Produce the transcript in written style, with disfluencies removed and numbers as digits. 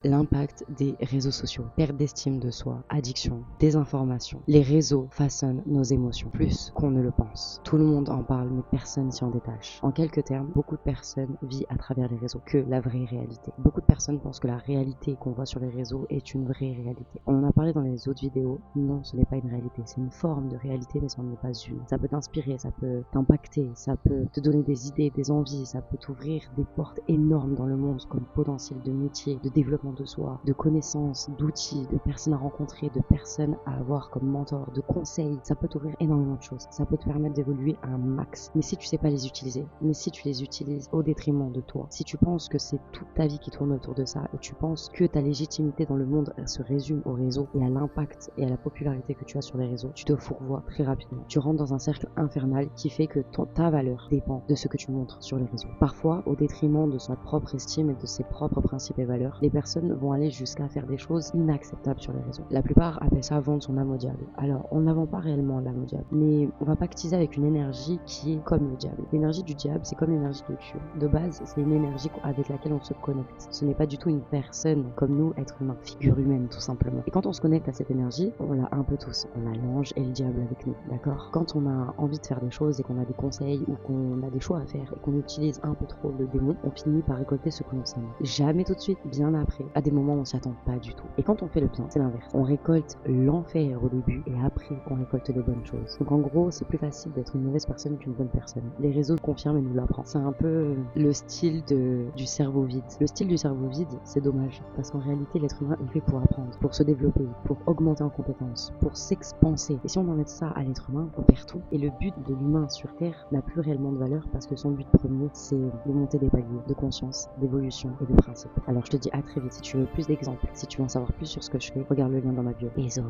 L'impact des réseaux sociaux, perte d'estime de soi, addiction, désinformation. Les réseaux façonnent nos émotions plus qu'on ne le pense. Tout le monde en parle mais personne s'y en détache. En quelques termes, beaucoup de personnes vivent à travers les réseaux que la vraie réalité. Beaucoup de personnes pensent que la réalité qu'on voit sur les réseaux est une vraie réalité. On en a parlé dans les autres vidéos, non ce n'est pas une réalité, c'est une forme de réalité mais ce n'en est pas une. Ça peut t'inspirer, ça peut t'impacter, ça peut te donner des idées, des envies, ça peut t'ouvrir des portes énormes dans le monde comme potentiel de métier, de développement de soi, de connaissances, d'outils, de personnes à rencontrer, de personnes à avoir comme mentor, de conseils. Ça peut t'ouvrir énormément de choses. Ça peut te permettre d'évoluer à un max. Mais si tu sais pas les utiliser, mais si tu les utilises au détriment de toi, si tu penses que c'est toute ta vie qui tourne autour de ça et tu penses que ta légitimité dans le monde se résume au réseau et à l'impact et à la popularité que tu as sur les réseaux, tu te fourvoies très rapidement. Tu rentres dans un cercle infernal qui fait que ta valeur dépend de ce que tu montres sur les réseaux. Parfois, au détriment de sa propre estime et de ses propres principes et valeurs, les personnes vont aller jusqu'à faire des choses inacceptables sur les réseaux. La plupart appellent ça vendre son âme au diable. Alors, on ne vend pas réellement l'âme au diable, mais on va pactiser avec une énergie qui est comme le diable. L'énergie du diable, c'est comme l'énergie de Dieu. De base, c'est une énergie avec laquelle on se connecte. Ce n'est pas du tout une personne comme nous, être humain, figure humaine tout simplement. Et quand on se connecte à cette énergie, on l'a un peu tous. On a l'ange et le diable avec nous, d'accord? Quand on a envie de faire des choses et qu'on a des conseils ou qu'on a des choix à faire et qu'on utilise un peu trop le démon, on finit par récolter ce que l'on sème. Jamais tout de suite, bien après. À des moments où on s'y attend pas du tout. Et quand on fait le bien, c'est l'inverse. On récolte l'enfer au début et après on récolte les bonnes choses. Donc en gros, c'est plus facile d'être une mauvaise personne qu'une bonne personne. Les réseaux confirment et nous l'apprennent. C'est un peu le style du cerveau vide. Le style du cerveau vide, c'est dommage. Parce qu'en réalité, l'être humain est fait pour apprendre, pour se développer, pour augmenter en compétences, pour s'expanser. Et si on enlève ça à l'être humain, on perd tout. Et le but de l'humain sur Terre n'a plus réellement de valeur parce que son but premier, c'est de monter des paliers de conscience, d'évolution et de principe. Alors je te dis à très vite. Si tu veux plus d'exemples, si tu veux en savoir plus sur ce que je fais, regarde le lien dans ma bio. Bisous.